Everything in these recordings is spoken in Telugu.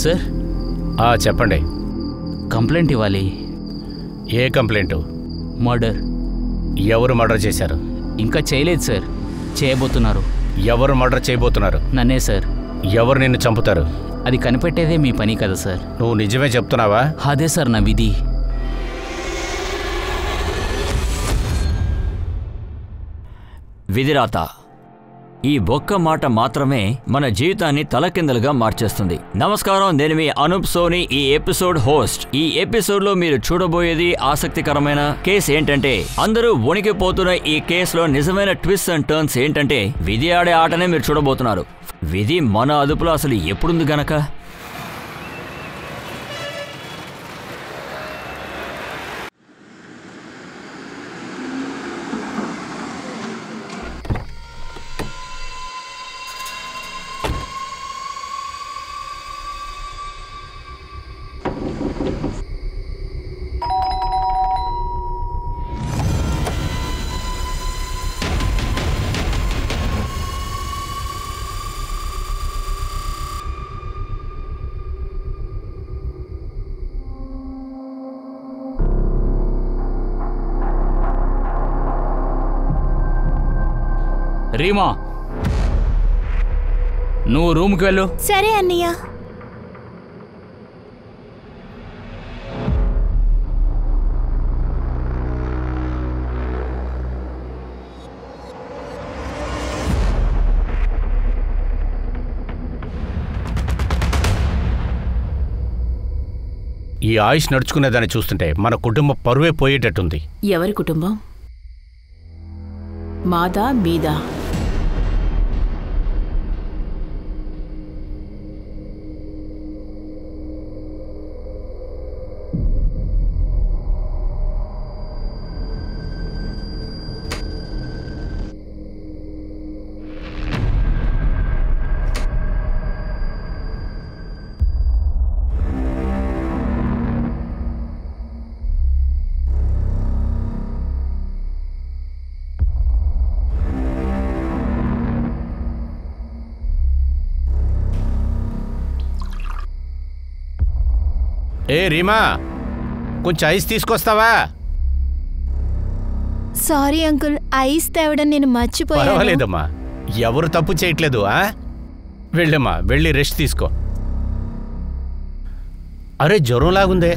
సార్ చెప్పండి. కంప్లైంట్ ఇవ్వాలి. ఏ కంప్లైంట్? మర్డర్. ఎవరు మర్డర్ చేశారు? ఇంకా చేయలేదు సార్, చేయబోతున్నారు. ఎవరు మర్డర్ చేయబోతున్నారు? నన్నే సార్. ఎవరు నిన్ను చంపుతారు? అది కనిపెట్టేదే మీ పని కదా సార్. నువ్వు నిజమే చెప్తున్నావా? అదే సార్ నా విధి. విధిరాత ఈ ఒక్క మాట మాత్రమే మన జీవితాన్ని తలకిందలుగా మార్చేస్తుంది. నమస్కారం, నేను మీ అనూప్ సోని, ఈ ఎపిసోడ్ హోస్ట్. ఈ ఎపిసోడ్లో మీరు చూడబోయేది ఆసక్తికరమైన కేసు ఏంటంటే, అందరూ వణికిపోతున్న ఈ కేసులో నిజమైన ట్విస్ట్ అండ్ టర్న్స్ ఏంటంటే, విధి ఆడే ఆటనే మీరు చూడబోతున్నారు. విధి మన అదుపులో అసలు ఎప్పుడుంది గనక. రీమా, నువ్వు రూమ్కి వెళ్ళు. సరే అన్నయ్య. ఈ ఆయుష్ నడుచుకునేదాన్ని చూస్తుంటే మన కుటుంబం పరువే పోయేటట్టుంది. ఎవరి కుటుంబం? మాదా మీదా? ఏ రీమా, కొంచెం ఐస్ తీసుకొస్తావా? సారీ అంకుల్, ఐస్ తేవడం నేను మర్చిపోయాను. పర్వాలేదమ్మా, ఎవరు తప్పు చేయట్లేదు. వెళ్ళమ్మా, వెళ్ళి రెస్ట్ తీసుకో. అరే జ్వరం లాగుందే,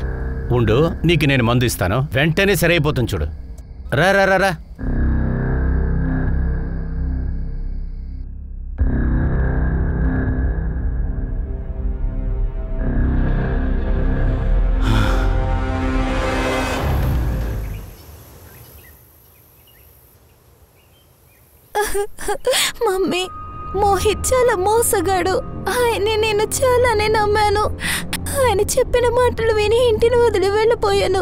ఉండు, నీకు నేను మందు ఇస్తాను, వెంటనే సరైపోతుంది చూడు. రా రా రా రా. మమ్మీ, మోహిత్ చాలా మోసగాడు. ఆయన్ని నేను చాలానే నమ్మాను. ఆయన చెప్పిన మాటలు విని ఇంటిని వదిలి వెళ్ళిపోయాను.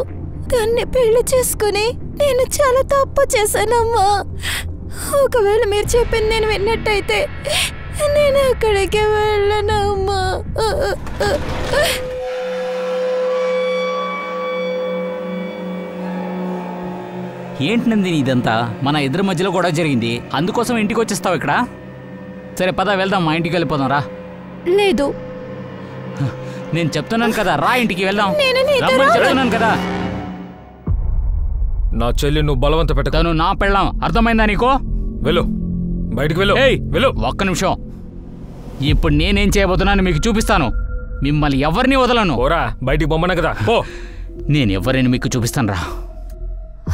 దాన్ని పెళ్లి చేసుకుని నేను చాలా తప్పు చేశానమ్మా. ఒకవేళ మీరు చెప్పింది నేను విన్నట్టయితే నేను అక్కడికి వెళ్ళనమ్మా. ఏంటి నందిని ఇదంతా? మన ఇద్దరి మధ్యలో కూడా జరిగింది, అందుకోసం ఇంటికి వచ్చేస్తావు ఇక్కడ? సరే పద వెళ్దాం, మా ఇంటికి వెళ్ళిపోదాం రా. లేదు, నేను చెప్తున్నాను కదా, రా ఇంటికి వెళ్దాం. చెప్తున్నాను కదా. నా చెల్లి నువ్వు బలవంత పెట్టను, నా పెళ్ళాం, అర్థమైందా నీకు? వెళ్ళు, బయటికి వెళ్ళు. వెళ్ళు. ఒక్క నిమిషం, ఇప్పుడు నేనేం చేయబోతున్నాను మీకు చూపిస్తాను. మిమ్మల్ని ఎవరిని వదలను. ఓరా, బయటికి బొమ్మన కదా, పో. నేను ఎవరిని మీకు చూపిస్తాను రా.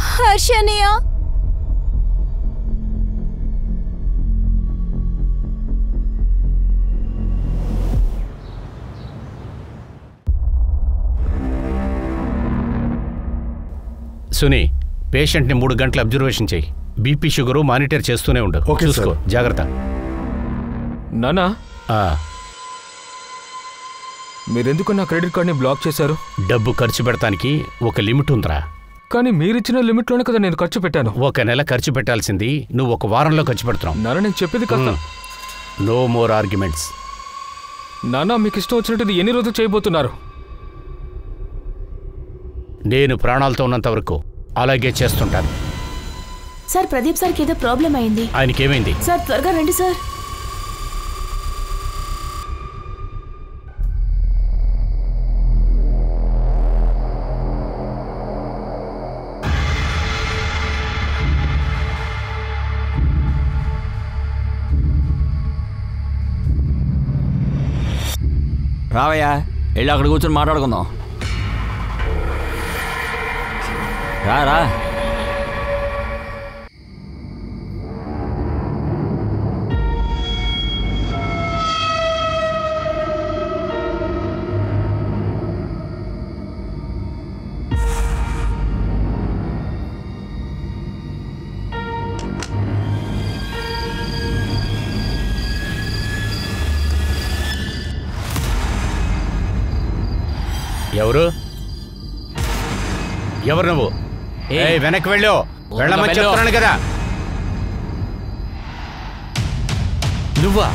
హర్షనియ, సునీ, పేషెంట్ని 3 గంటలు అబ్జర్వేషన్ చేయి. బీపీ షుగరు మానిటర్ చేస్తూనే ఉండు. చూసుకో, జాగ్రత్త. నానా, మీరెందుకు నా క్రెడిట్ కార్డ్ని బ్లాక్ చేశారు? డబ్బు ఖర్చు పెడతానికి ఒక లిమిట్ ఉందిరా. కానీ మీరిచ్చిన లిమిట్లోనే కదా నేను ఖర్చు పెట్టాను. 1 నెల ఖర్చు పెట్టాల్సింది నువ్వు 1 వారంలో ఖర్చు పెడుతున్నావు. నాన్న, నేను చెప్పేది కాస్త. No more arguments. నాన్న, మీకు ఇష్టం వచ్చినట్టు ఎన్ని రోజులు చేయబోతున్నారు? నేను ప్రాణాలతో ఉన్నంత వరకు అలాగే చేస్తుంటాను. సార్, ప్రదీప్ సార్కి ఏదో ప్రాబ్లం అయింది. ఆయనకేమైంది? సార్ త్వరగా రండి సార్. రావయ్యా, వెళ్ళి అక్కడ కూర్చొని మాట్లాడుకుందాం. రా. ఎవరు నువ్వు? వెనక్కి వెళ్ళు. వెళ్ళమని చెప్తున్నాను కదా. నువ్వా?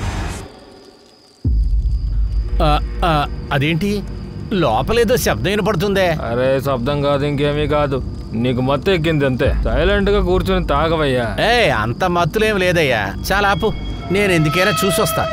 అదేంటి లోపలేదో శబ్దం వినపడుతుందే? అరే శబ్దం కాదు, ఇంకేమీ కాదు. నీకు మత్తు ఎక్కింది అంతే. సైలెంట్ గా కూర్చొని తాగవయ్యా. అంత మత్తులేం లేదయ్యా. చాలా ఆపు, నేను ఎందుకైనా చూసొస్తా.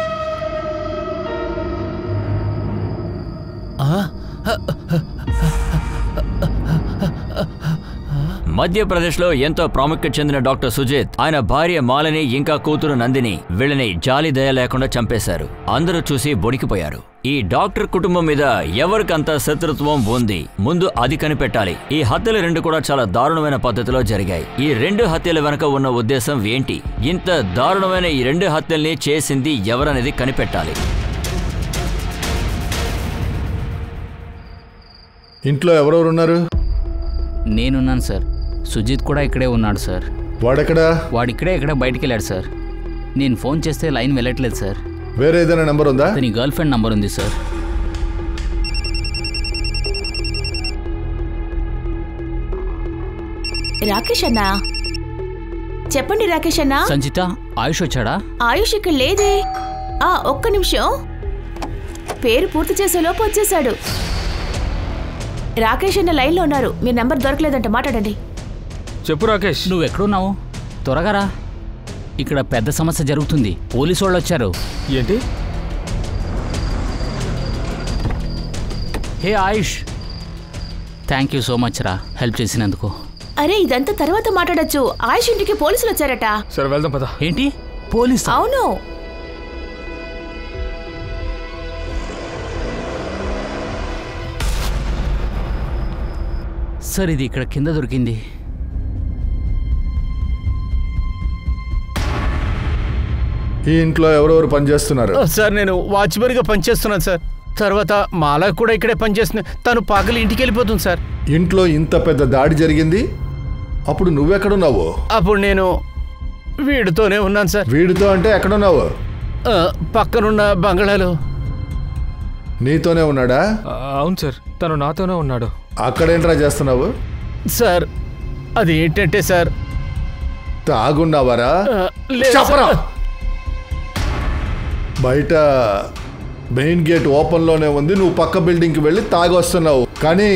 మధ్యప్రదేశ్లో ఎంతో ప్రాముఖ్యత చెందిన డాక్టర్ సుజిత్, ఆయన భార్య మాలిని ఇంకా కూతురు నందిని వీళ్ళని జాలి దయ లేకుండా చంపేశారు. అందరూ చూసి బొడికిపోయారు. ఈ డాక్టర్ కుటుంబం మీద ఎవరికంత శత్రుత్వం ఉంది, ముందు అది కనిపెట్టాలి. ఈ హత్యలు 2 కూడా చాలా దారుణమైన పద్ధతిలో జరిగాయి. ఈ 2 హత్యల వెనక ఉన్న ఉద్దేశం ఏంటి? ఇంత దారుణమైన ఈ 2 హత్యల్ని చేసింది ఎవరనేది కనిపెట్టాలి. ఇంట్లో ఎవరెవరున్నారు? నేనున్నాను సార్. సుజిత్ కూడా ఇక్కడే ఉన్నాడు సార్. వాడెక్కడా? వాడిక్కడే బయటికి వెళ్ళాడు సార్. నేను ఫోన్ చేస్తే లైన్ వెళ్ళట్లేదు సార్. వేరే ఏదైనా నంబర్ ఉందా? అతని గర్ల్ ఫ్రెండ్ నంబర్ ఉంది సార్. రాకేష్ అన్నా, చెప్పండి రాకేష్ అన్నా. సంచిత, ఆయుష్ వచ్చాడా? ఆయుష్ ఇక్కడ లేదే. ఒక్క నిమిషం, పేరు పూర్తి చేసేలోపు వచ్చేసాడు. రాకేష్ అన్న లైన్లో ఉన్నారు. మీ నెంబర్ దొరకలేదంట, మాట్లాడండి. చెప్పు రాకేష్. నువ్వు ఎక్కడున్నావు? త్వరగా రా, ఇక్కడ పెద్ద సమస్య జరుగుతుంది. పోలీసు వాళ్ళు వచ్చారు. ఏంటి? హే ఆయుష్, థ్యాంక్ యూ సో మచ్ రా, హెల్ప్ చేసినందుకు. అరే ఇదంతా తర్వాత మాట్లాడొచ్చు. ఆయుష్ ఇంటికి పోలీసులు వచ్చారట. సరే వెళ్దాం పద. ఏంటి పోలీసు? అవును. సార్ ఇది ఇక్కడ కింద దొరికింది. ఈ ఇంట్లో ఎవరెవరు పనిచేస్తున్నారు? సార్ నేను వాచ్మెన్గా పనిచేస్తున్నాను సార్. తర్వాత మాలా కూడా ఇక్కడే పనిచేస్తుంది. తను పగలు ఇంటికి వెళ్ళిపోతుంది సార్. ఇంట్లో ఇంత పెద్ద దాడి జరిగింది, అప్పుడు నువ్వెక్కడున్నావు? అప్పుడు నేను వీడితోనే ఉన్నాను సార్. వీడితో అంటే ఎక్కడున్నావు? పక్కనున్న బంగ్లాలో. నీతోనే ఉన్నాడా? అవును సార్, తను నాతోనే ఉన్నాడు. అక్కడేంట్రా చేస్తున్నావు? సార్ అది ఏంటంటే సార్, తాగున్నావారా? చెప్పరా. బయట మెయిన్ గేట్ ఓపెన్లోనే ఉంది, నువ్వు పక్క బిల్డింగ్కి వెళ్ళి తాగి వస్తున్నావు. కానీ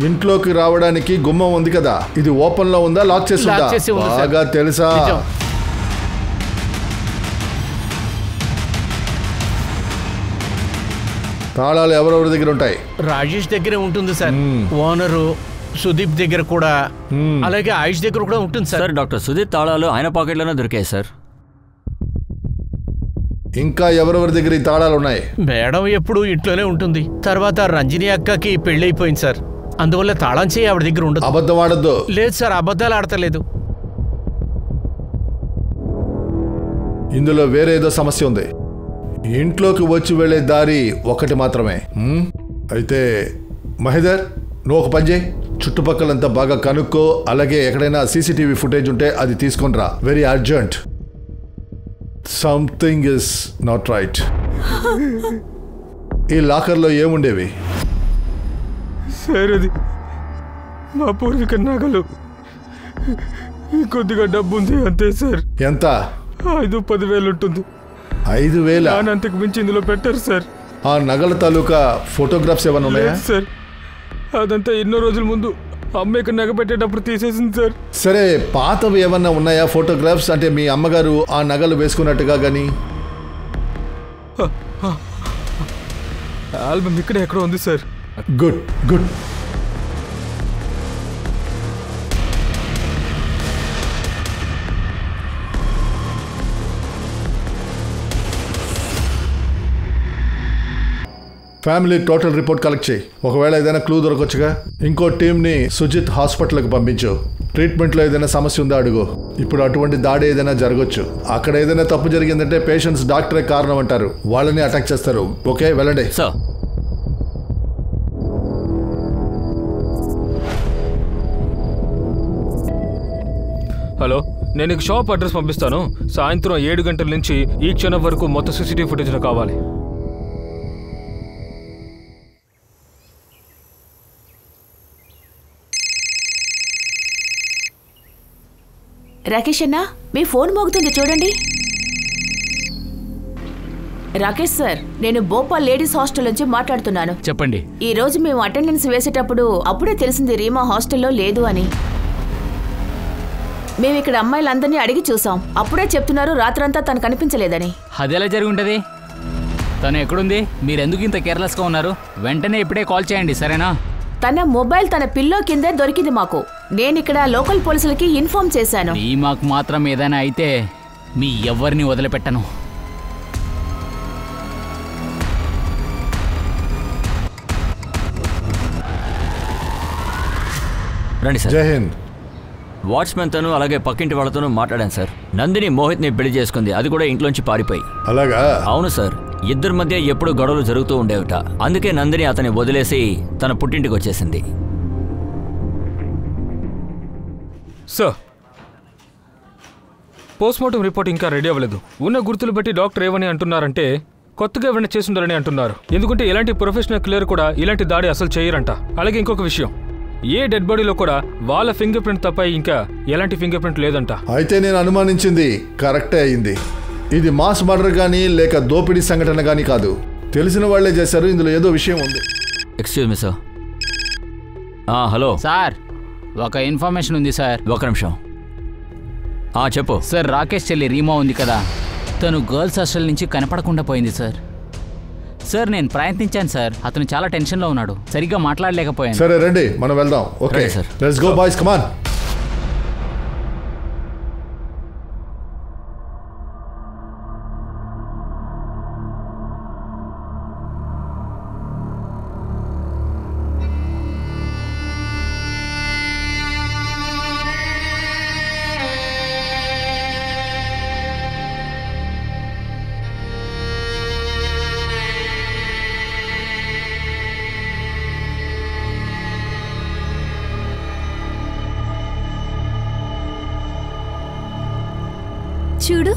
ఇంట్లోకి రావడానికి గుమ్మం ఉంది కదా, ఇది ఓపెన్లో ఉందా లాక్ చేసి ఉందా? బాగా తెలుసా? తాళాలు ఎవరెవరి దగ్గర ఉంటాయి? రాజేష్ దగ్గరే ఉంటుంది సార్. ఓనరు సుదీప్ దగ్గర కూడా, అలాగే ఆయుష్ దగ్గర కూడా ఉంటుంది సార్. డాక్టర్ సుదీప్ తాళాలు ఆయన పాకెట్లోనే దొరికాయి సార్. ఇంకా ఎవరెవరి దగ్గర ఈ తాళాలు ఉన్నాయి? మేడం ఎప్పుడు ఇంట్లోనే ఉంటుంది. తర్వాత రంజని అక్కకి పెళ్లి అయిపోయింది సార్, అందువల్ల తాళం చేయి ఆవిడ దగ్గర ఉండదు. అబద్ధం ఆడద్దు. లేదు సార్, అబద్ధాలు ఆడతలేదు. ఇందులో వేరే ఏదో సమస్య ఉంది. ఇంట్లోకి వచ్చి వెళ్లే దారి ఒకటి మాత్రమే. అయితే మహేదర్, నువ్వు ఒక పని చేయి, చుట్టుపక్కలంతా బాగా కనుక్కో. అలాగే ఎక్కడైనా సీసీటీవీ ఫుటేజ్ ఉంటే అది తీసుకొని రా. Very urgent. Something is not right. ఈ లాకర్లో ఏముండేవి? సార్ అది మా పూర్వీక నగలు, కొద్దిగా డబ్బు ఉంది అంతే సార్. ఎంత? 5-10 ఉంటుంది. 5,000? అంతకు మించి ఇందులో పెట్టారు సార్. ఆ నగల తాలూకా ఫోటోగ్రాఫ్స్ ఏమైనా ఉన్నాయా? సార్ అదంతా ఎన్నో రోజుల ముందు అమ్మకి నగ పెట్టేటప్పుడు తీసేసింది సార్. సరే, పాతవి ఏమన్నా ఉన్నాయా ఫోటోగ్రాఫ్స్? అంటే మీ అమ్మగారు ఆ నగలు వేసుకున్నట్టుగా కానీ? ఆల్బమ్ ఇక్కడే ఎక్కడో ఉంది sir. Good good. Family total report collect చేయి. ఒకవేళ ఏదైనా క్లూ దొరకొచ్చుగా. ఇంకో టీంని సుజిత్ హాస్పిటల్కి పంపించు. ట్రీట్మెంట్లో ఏదైనా సమస్య ఉందా అడుగు. ఇప్పుడు అటువంటి దాడి ఏదైనా జరగచ్చు. అక్కడ ఏదైనా తప్పు జరిగిందంటే పేషెంట్స్ డాక్టరే కారణం అంటారు, వాళ్ళని అటాక్ చేస్తారు. ఓకే, వెళ్ళండి. సార్. హలో, నేను నీకు షాప్ అడ్రస్ పంపిస్తాను. సాయంత్రం 7 గంటల నుంచి ఈ క్షణం వరకు మొత్తం సీసీటీవీ ఫుటేజ్ కావాలి. రాకేష్ అన్నా, మీ ఫోన్ మోగుతుంది చూడండి. రాకేష్ సార్, నేను భోపాల్ లేడీస్ హాస్టల్ నుంచి మాట్లాడుతున్నాను. చెప్పండి. ఈ రోజు మేము అటెండెన్స్ వేసేటప్పుడు అప్పుడే తెలిసింది రీమా హాస్టల్లో లేదు అని. మేము ఇక్కడ అమ్మాయిలందరినీ అడిగి చూసాం. అప్పుడే చెప్తున్నారు రాత్రంతా తను కనిపించలేదని. అదెలా జరిగి ఉంటుంది? తను ఎక్కడుంది? మీరెందుకు ఇంత కేర్లెస్గా ఉన్నారు? వెంటనే ఇప్పుడే కాల్ చేయండి, సరేనా? తన మొబైల్ తన పిల్లో కిందే దొరికింది మాకు. నేను ఇక్కడ లోకల్ పోలీసులకి ఇన్ఫార్మ్ చేశాను. మాకు మాత్రం ఏదైనా అయితే మీ ఎవరిని వదిలిపెట్టను. రండి సార్. జై హింద్. వాచ్మెన్ తను అలాగే పక్కింటి వాళ్ళతోనూ మాట్లాడాను సార్. నందిని మోహిత్ని పెళ్లి చేసుకుంది, అది కూడా ఇంట్లోంచి పారిపోయి. అలాగా? అవును సార్. ఇద్దరి మధ్య ఎప్పుడు గొడవలు జరుగుతూ ఉండేవిట. అందుకే నందిని అతన్ని వదిలేసి తన పుట్టింటికి వచ్చేసింది. సార్, పోస్ట్మార్టం రిపోర్ట్ ఇంకా రెడీ అవ్వలేదు. ఉన్న గుర్తులు బట్టి డాక్టర్ ఏమని అంటున్నారంటే కొత్తగా ఏమైనా చేస్తుండాలని అంటున్నారు. ఎందుకంటే ఎలాంటి ప్రొఫెషనల్ క్లియర్ కూడా ఇలాంటి దాడి అసలు చేయరంట. అలాగే ఇంకొక విషయం, ఏ డెడ్ బాడీలో కూడా వాళ్ళ ఫింగర్ ప్రింట్ తప్ప ఇంకా ఎలాంటి ఫింగర్ ప్రింట్ లేదంట. అయితే నేను అనుమానించింది కరెక్టే అయింది. ఇది మాస్ మర్డర్ కానీ లేక దోపిడీ సంఘటన కానీ కాదు. తెలిసిన వాళ్లే చేశారు. ఇందులో ఏదో విషయం ఉంది. Excuse me sir. Hello sir, ఒక ఇన్ఫర్మేషన్ ఉంది సార్. ఒక నిమిషం. చెప్పు సార్. రాకేష్ చెల్లి రీమా ఉంది కదా, తను గర్ల్స్ హాస్టల్ నుంచి కనపడకుండా పోయింది సార్. సార్, నేను ప్రయత్నించాను సార్. అతను చాలా టెన్షన్లో ఉన్నాడు, సరిగ్గా మాట్లాడలేకపోయాను. సరే రండి, మనం వెళ్దాం. Okay sir, let's go boys, come on. చూడు,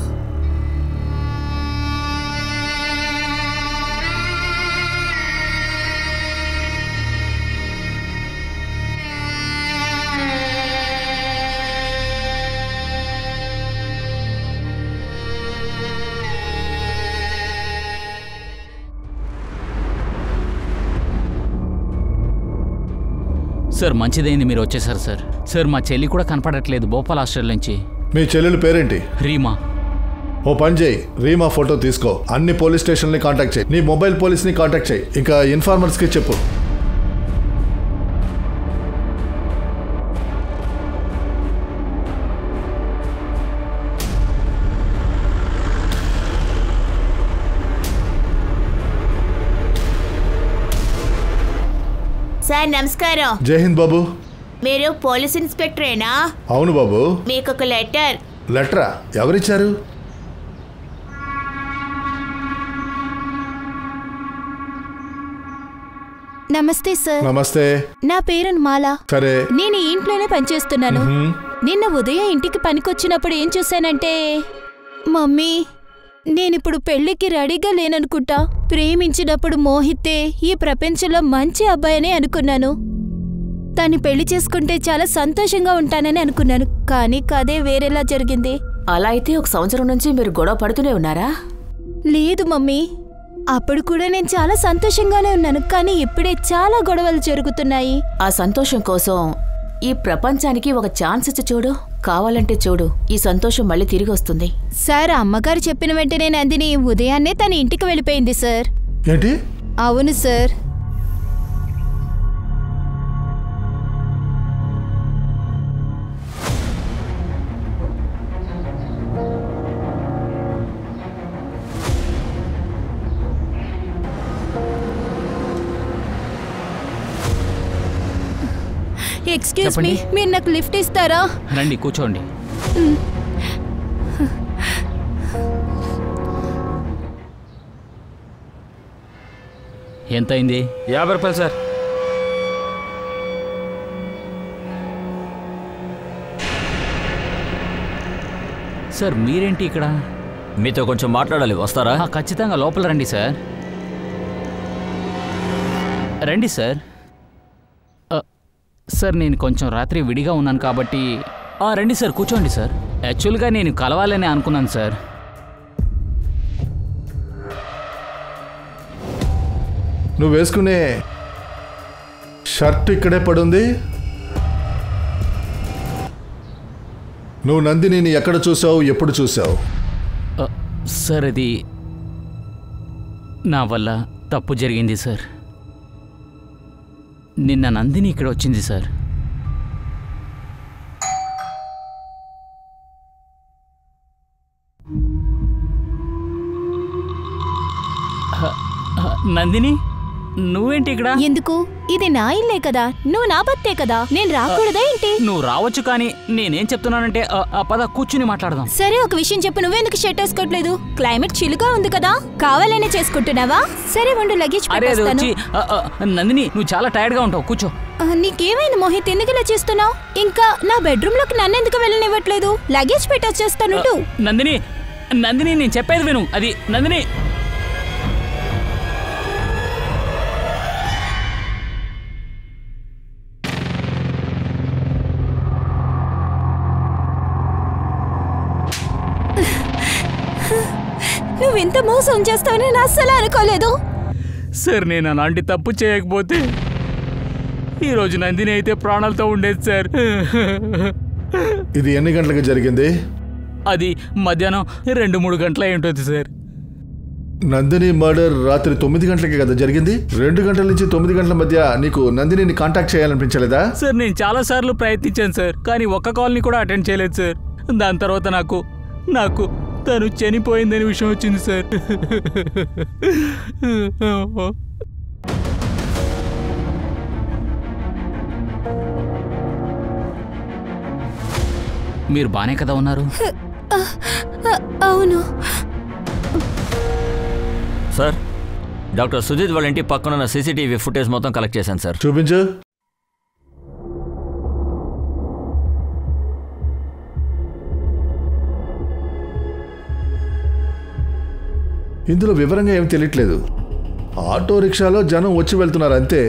సార్ మంచిదైంది మీరు వచ్చేసారు సార్. సార్, మా చెల్లి కూడా కనపడట్లేదు భోపాల్ హాస్టల్ నుంచి. మీ చెల్లెలు పేరేంటి? రీమా. ఓ పని చేయి, రీమా ఫోటో తీసుకో. అన్ని పోలీస్ స్టేషన్ని కాంటాక్ట్ చేయి. నీ మొబైల్ పోలీస్ని కాంటాక్ట్ చేయి. ఇంకా ఇన్ఫార్మర్స్కి చెప్పు. సార్ నమస్కారం. జై హింద్ బాబు. మీరు పోలీస్ ఇన్స్పెక్టరేనా? అవును బాబు. మీకు ఒక లెటర్. లెటరా? ఎవరిచ్చారు? నమస్తే సార్. నమస్తే. నా పేరు మాలా. సరే. నేను ఈ ఇంట్లోనే పనిచేస్తున్నాను. నిన్న ఉదయం ఇంటికి పనికొచ్చినప్పుడు ఏం చూశానంటే, మమ్మీ, నేనిప్పుడు పెళ్లికి రెడీగా లేననుకుంటా. ప్రేమించినప్పుడు మోహితే ఈ ప్రపంచంలో మంచి అబ్బాయినే అనుకున్నాను. తను పెళ్లి చేసుకుంటే చాలా సంతోషంగా ఉంటానని అనుకున్నాను. కానీ కదే వేరేలా జరిగింది. అలా అయితే 1 సంవత్సరం నుంచి మీరు గొడవ పడుతూనే ఉన్నారా? లేదు మమ్మీ, అప్పుడు కూడా నేను చాలా సంతోషంగానే ఉన్నాను. కానీ ఇప్పుడే చాలా గొడవలు జరుగుతున్నాయి. ఆ సంతోషం కోసం ఈ ప్రపంచానికి ఒక ఛాన్స్ ఇచ్చి చూడు. కావాలంటే చూడు, ఈ సంతోషం మళ్ళీ తిరిగి వస్తుంది. సార్, అమ్మగారు చెప్పిన వెంటనే నందిని ఉదయాన్నే తన ఇంటికి వెళ్ళిపోయింది సార్. ఏంటి? అవును సార్. ఎక్స్క్యూజ్ మీ, మీరు నాకు లిఫ్ట్ ఇస్తారా? రండి కూర్చోండి. ఎంతైంది? 50 రూపాయలు సార్. సార్ మీరేంటి ఇక్కడ? మీతో కొంచెం మాట్లాడాలి, వస్తారా? ఖచ్చితంగా లోపల రండి సార్. రండి సార్. సార్ నేను కొంచెం రాత్రి విడిగా ఉన్నాను కాబట్టి రండి సార్, కూర్చోండి సార్. యాక్చువల్గా నేను కలవాలని అనుకున్నాను సార్. నువ్వు వేసుకునే షర్ట్ ఇక్కడే పడుంది. నువ్వు నందినిని ఎక్కడ చూసావు, ఎప్పుడు చూసావు? సార్ అది నా వల్ల తప్పు జరిగింది సార్. నిన్న నందిని ఇక్కడ వచ్చింది సార్. నందిని నువ్వేంటి ఇక్కడ? ఎందుకు? ఇది నా ఇల్లే కదా, నువ్వు నా భర్తే కదా, నేను రాకూడదా ఏంటి? నువ్వు రావచ్చు, కానీ నేనేం చెప్తున్నానంటే పద కూర్చుని మాట్లాడదాం. సరే ఒక విషయం చెప్పు, నువ్వెందుకు షర్ట్ వేసుకోవట్లేదు? క్లైమేట్ చిలుగా ఉంది కదా, కావాలనే చేసుకుంటున్నావా? సరే ఉండు, లగేజ్ పెట్టేస్తాను. నందిని నువ్వు చాలా టైర్డ్ గా ఉంటావు, కూర్చో. నీకేమైంది మోహిత్, ఎందుకు ఇలా చేస్తున్నావు? ఇంకా నా బెడ్రూమ్ లోకి నన్ను ఎందుకు వెళ్ళనివ్వట్లేదు? లగేజ్ పెట్టేస్తాను. నందిని నందిని నేను చెప్పేది విను. అది నందిని. నువ్వెంత మోసం చేస్తావని నేను అస్సలు అనుకోలేదు. సార్ నేను అలాంటి తప్పు చేయకపోతే ఈరోజు నందిని అయితే ప్రాణాలతో ఉండేది సార్. ఇది ఎన్ని గంటలకు జరిగింది? అది మధ్యాహ్నం 2-3 గంటల ఉంటుంది సార్. నందిని మర్డర్ రాత్రి 9 గంటలకి కదా జరిగింది. 2 గంటల నుంచి 9 గంటల మధ్య నీకు నందినిని కాంటాక్ట్ చేయాలనిపించలేదా? సార్ నేను చాలా సార్లు ప్రయత్నించాను సార్, కానీ ఒక్క కాల్ని కూడా అటెండ్ చేయలేదు సార్. దాని తర్వాత నాకు తను చనిపోయిందని విషయం వచ్చింది సార్. మీరు బానే కదా ఉన్నారు? అవును సార్, డాక్టర్ సుజిత్ వాళ్ళ ఇంటి పక్కన సీసీటీవీ ఫుటేజ్ మొత్తం కలెక్ట్ చేశాను సార్. చూపించు. ఇందులో వివరంగా ఏం తెలియట్లేదు. ఆటో రిక్షాలో జనం వచ్చి వెళ్తున్నారు అంతే.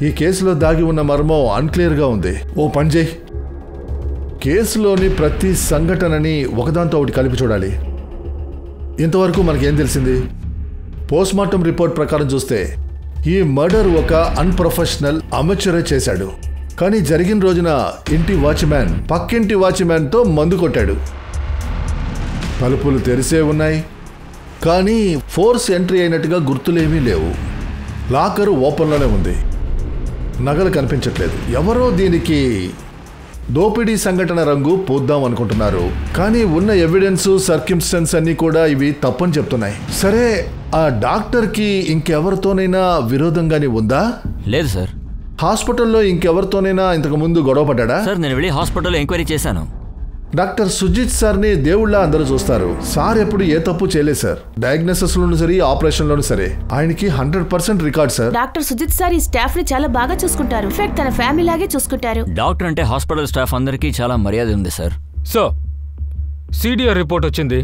ఈ కేసులో దాగి ఉన్న మర్మం అన్క్లియర్గా ఉంది. ఓ పని చేయి, కేసులోని ప్రతి సంఘటనని ఒకదాంతో ఒకటి కలిపి చూడాలి. ఇంతవరకు మనకేం తెలిసింది? పోస్ట్మార్టం రిపోర్ట్ ప్రకారం చూస్తే ఈ మర్డర్ ఒక అన్ప్రొఫెషనల్ అమెచ్యూరే చేశాడు. కానీ జరిగిన రోజున ఇంటి వాచ్మ్యాన్ పక్కింటి వాచ్మ్యాన్తో మందు కొట్టాడు. తలుపులు తెరిసే ఉన్నాయి, కానీ ఫోర్స్ ఎంట్రీ అయినట్టుగా గుర్తులేమీ లేవు. లాకరు ఓపెన్లోనే ఉంది, నగలు కనిపించట్లేదు. ఎవరో దీనికి దోపిడీ సంఘటన రంగు పూద్దాం అనుకుంటున్నారు, కానీ ఉన్న ఎవిడెన్స్ సర్కమ్స్టెన్స్ అన్నీ కూడా ఇవి తప్పని చెప్తున్నాయి. సరే, ఆ డాక్టర్కి ఇంకెవరితోనైనా విరోధంగానే ఉందా? లేదు సార్. హాస్పిటల్లో ఇంకెవరితోనైనా ఇంతకు ముందు గొడవ పడ్డా? సార్ నేను వెళ్ళి హాస్పిటల్లో ఎంక్వైరీ చేశాను. డాక్టర్ సుజిత్ సార్ని దేవుళ్ళ అందరూ చూస్తారు. సార్ ఎప్పుడు ఏ తప్పు చేయలేదు సార్. డయాగ్నోసిస్లోనూ సరే, ఆపరేషన్లోనూ సరే ఆయనకి 100% record sir. Doctor Sujith sir ఈ స్టాఫ్ ని చాలా బాగా చూసుకుంటారు. ఇన్ఫాక్ట్ తన ఫ్యామిలీ లాగే చూసుకుంటారు. డాక్టర్ అంటే హాస్పిటల్ స్టాఫ్ అందరికీ చాలా మర్యాద ఉంది సార్. సో సిడిఆర్ రిపోర్ట్ వచ్చింది.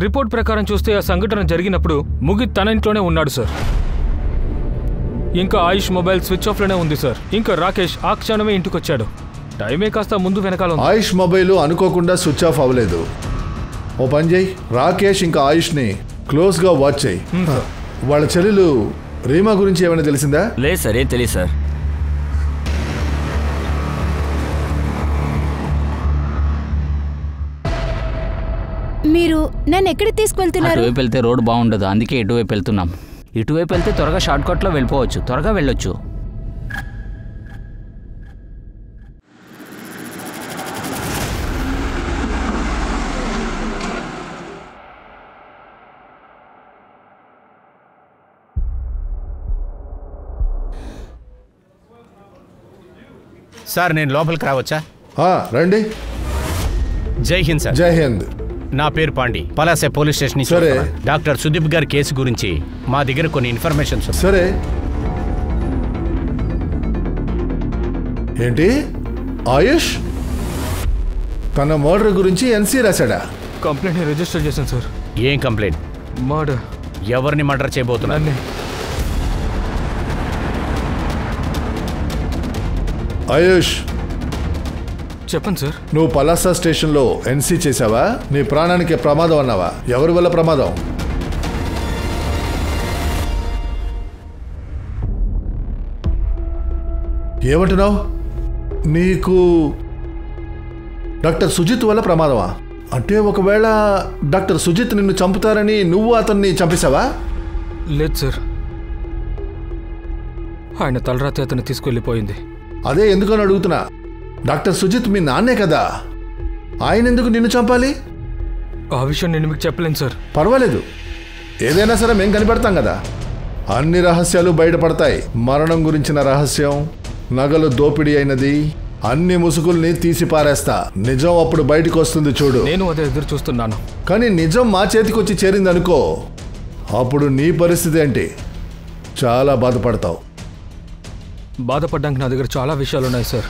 రిపోర్ట్ ప్రకారం చూస్తే ఆ సంఘటన జరిగినప్పుడు ముగిత్ తన ఇంట్లోనే ఉన్నాడు సార్. ఇంకా ఆయుష్ మొబైల్ స్విచ్ ఆఫ్లోనే ఉంది సార్. ఇంకా రాకేష్ ఆ క్షణమే ఇంటికి వచ్చాడు. టైమే కాస్త ముందు వెనకాల. ఆయుష్ మొబైల్ అనుకోకుండా స్విచ్ ఆఫ్ అవ్వలేదు. ఓ పని చేయి, రాకేష్ ఇంకా ఆయుష్ని క్లోజ్గా వాచ్ చేయి. వాళ్ళ చెల్లెలు రీమా గురించి ఏమైనా తెలిసిందా? లేదు సార్, ఏం తెలియదు సార్. మీరు నన్ను ఎక్కడికి తీసుకువెళ్తున్నారు? అటువైపు వెళ్తే రోడ్ బాగుండదు, అందుకే ఇటువైపు వెళ్తున్నాం. ఇటువైపు వెళ్తే త్వరగా షార్ట్ కట్లో వెళ్ళిపోవచ్చు, త్వరగా వెళ్ళొచ్చు. సార్ నేను లోపలికి రావచ్చా? రండి. జై హింద్ సార్. జై హింద్. నా పేరు పాండి, పలాసే పోలీస్ స్టేషన్ నుంచి. సరే. డాక్టర్ సుదీప్ గారి కేసు గురించి మా దగ్గర కొన్ని ఇన్ఫర్మేషన్స్. సరే. ఏంటి ఆయుష్ తన మర్డర్ గురించి ఎన్సీ రాశాడా? కంప్లైంట్ రిజిస్టర్ చేశాను సార్. ఏం కంప్లైంట్? మర్డర్. ఎవరిని మర్డర్ చేయబోతున్నా? ఆయుష్ చెప్పండి సార్. నువ్వు పలాసా స్టేషన్లో ఎన్సీ చేసావా? నీ ప్రాణానికి ప్రమాదం అన్నావా? ఎవరి వల్ల ప్రమాదం? ఏమంటున్నావు? నీకు డాక్టర్ సుజిత్ వల్ల ప్రమాదమా? అంటే ఒకవేళ డాక్టర్ సుజిత్ నిన్ను చంపుతారని నువ్వు అతన్ని చంపేశావా? లేదు సార్, ఆయన తలరాతి అతన్ని తీసుకెళ్ళిపోయింది. అదే ఎందుకని అడుగుతున్నా. డాక్టర్ సుజిత్ మీ నాన్నే కదా, ఆయన ఎందుకు నిన్ను చంపాలి? ఆ విషయం నేను మీకు చెప్పలేను సార్. పర్వాలేదు, ఏదైనా సరే మేము కనిపెడతాం కదా. అన్ని రహస్యాలు బయటపడతాయి. మరణం గురించిన రహస్యం, నగలు దోపిడీ అయినది, అన్ని ముసుగుల్ని తీసి పారేస్తా. నిజం అప్పుడు బయటకు వస్తుంది చూడు. నేను అదే ఎదురు చూస్తున్నాను. కానీ నిజం మా చేతికి వచ్చి చేరిందనుకో, అప్పుడు నీ పరిస్థితి ఏంటి? చాలా బాధపడతావు. బాధపడడానికి నా దగ్గర చాలా విషయాలు ఉన్నాయి సార్.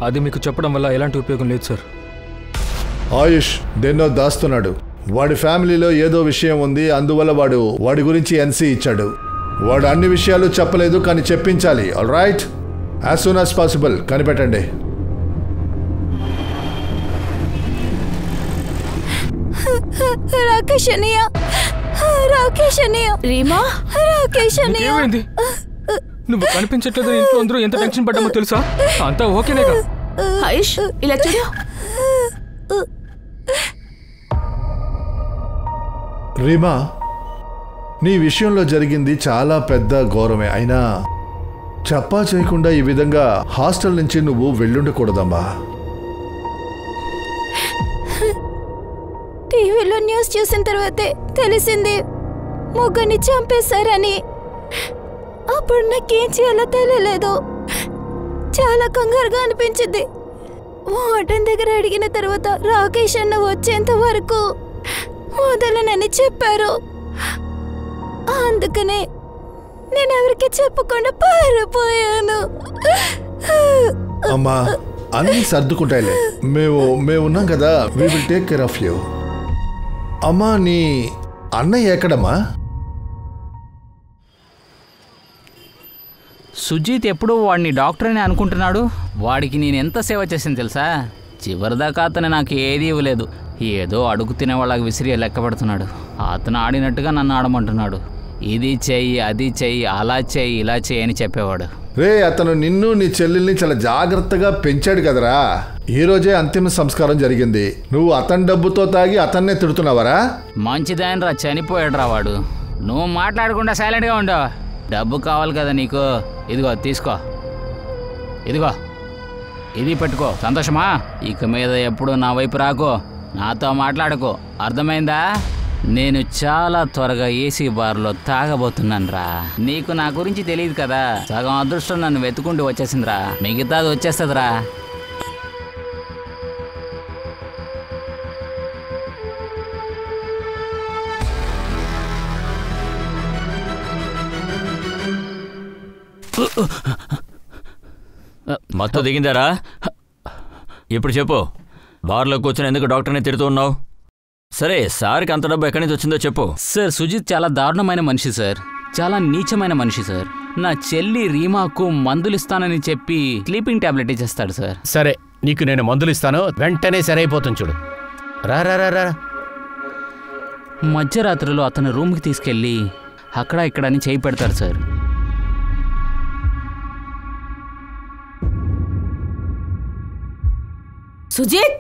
అది మీకు చెప్పడం వల్ల ఎలాంటి ఉపయోగం లేదు సార్. ఆయుష్ దేన్నో దాస్తున్నాడు. వాడి ఫ్యామిలీలో ఏదో విషయం ఉంది, అందువల్ల వాడి గురించి ఎన్సీ ఇచ్చాడు. వాడు అన్ని విషయాలు చెప్పలేదు, కానీ చెప్పించాలి. All right, as soon as possible కనిపెట్టండి. రాకేష్ అన్నయ్య, రాకేష్ అన్నయ్య, రీమా, రాకేష్ అన్నయ్య. ఏమైంది? నువ్వు కనిపించట్లేదు. ఇంట్లో అందరూ ఎంత టెన్షన్ పడ్డామో తెలుసా? అంతా ఓకేనేగా? ఆయుష్ ఇలా చూడు. రీమా, నీ విషయంలో జరిగింది చాలా పెద్ద ఘోరమే. అయినా చెప్పా చేయకుండా ఈ విధంగా హాస్టల్ నుంచి నువ్వు వెళ్ళుండకూడదమ్మా. టీవీలో న్యూస్ చూసిన తర్వాతే తెలిసింది ముగ్గురిని చంపేశారని. అప్పుడు నాకేం చేయాలో తెలియలేదు. చాలా కంగారుగా అనిపించింది. వార్డెన్ దగ్గర అడిగిన తర్వాత రాకేష్ అన్న వచ్చేంత వరకు వదలనని చెప్పారు. అందుకనే నేను ఎవరికి చెప్పకుండా పారిపోయాను. అమ్మా, అన్నీ సర్దుకుంటాయిలే. మేమున్నాం కదా, we will take care of you. అమ్మా, నీ అన్నయ్య ఎక్కడమ్మా? సుజిత్ ఎప్పుడూ వాడిని డాక్టర్ అని అనుకుంటున్నాడు. వాడికి నేను ఎంత సేవ చేసింది తెలుసా? చివరిదాకా అతను నాకు ఏది ఇవ్వలేదు. ఏదో అడుగు తినే వాళ్ళకి విసిరి లెక్క పెడుతున్నాడు. అతను ఆడినట్టుగా నన్ను ఆడమంటున్నాడు. ఇది చెయ్యి, అది చెయ్యి, అలా చెయ్యి, ఇలా చెయ్యి అని చెప్పేవాడు. రే, అతను నిన్ను నీ చెల్లెల్ని చాలా జాగ్రత్తగా పెంచాడు కదరా. ఈ రోజే అంతిమ సంస్కారం జరిగింది. నువ్వు అతని డబ్బుతో తాగి అతన్నే తిడుతున్నావరా? మంచిదాయనరా, చనిపోయాడు రా వాడు. నువ్వు మాట్లాడకుండా సైలెంట్గా ఉండవు. డబ్బు కావాలి కదా నీకు? ఇదిగో తీసుకో, ఇదిగో ఇది పెట్టుకో. సంతోషమా? ఇక మీద ఎప్పుడు నా వైపు రాకు, నాతో మాట్లాడకు, అర్థమైందా? నేను చాలా త్వరగా ఏసీ బార్లో తాగబోతున్నాను రా. నీకు నా గురించి తెలియదు కదా. సగం అదృష్టం నన్ను వెతుకుంటూ వచ్చేసిందిరా, మిగతాది వచ్చేస్తుందిరా. మత్తు దిగిందారా? ఇప్పుడు చెప్పు, బార్లో కూర్చొని ఎందుకు డాక్టర్ని తిడుతూ ఉన్నావు? సరే, సార్కి అంత డబ్బు ఎక్కడి నుంచి వచ్చిందో చెప్పు. సార్, సుజిత్ చాలా దారుణమైన మనిషి సార్. చాలా నీచమైన మనిషి సార్. నా చెల్లి రీమాకు మందులిస్తానని చెప్పి స్లీపింగ్ టాబ్లెట్ ఇచ్చేస్తాడు సార్. సరే, నీకు నేను మందులు ఇస్తాను, వెంటనే సరైపోతుంది చూడు. రా రా రా రా. మధ్యరాత్రిలో అతను రూమ్కి తీసుకెళ్ళి అక్కడ ఇక్కడ అని చేయి పెడతాడు సార్. సుజిత్,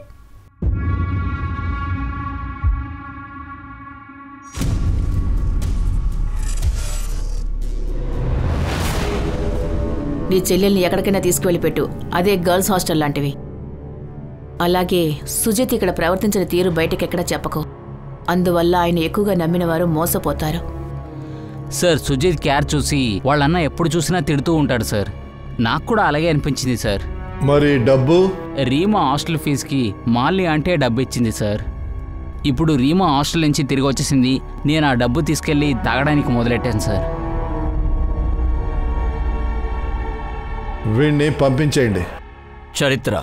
నీ చెల్లెల్ని ఎక్కడికైనా తీసుకువెళ్ళి పెట్టు. అదే గర్ల్స్ హాస్టల్ లాంటివి. అలాగే సుజిత్ ఇక్కడ ప్రవర్తించిన తీరు బయటకెక్కడా చెప్పకు. అందువల్ల ఆయన ఎక్కువగా నమ్మిన వారు మోసపోతారు. సార్, సుజిత్ క్యార్ చూసి వాళ్ళన్న ఎప్పుడు చూసినా తిడుతూ ఉంటాడు సార్. నాకు కూడా అలాగే అనిపించింది సార్. మరి డబ్బు? రీమా హాస్టల్ ఫీజుకి మాలి అంటే డబ్బు ఇచ్చింది సార్. ఇప్పుడు రీమా హాస్టల్ నుంచి తిరిగి వచ్చేసింది. నేను ఆ డబ్బు తీసుకెళ్ళి తాగడానికి మొదలెట్టాను సార్. వీణ్ణి పంపించేయండి. చరిత్ర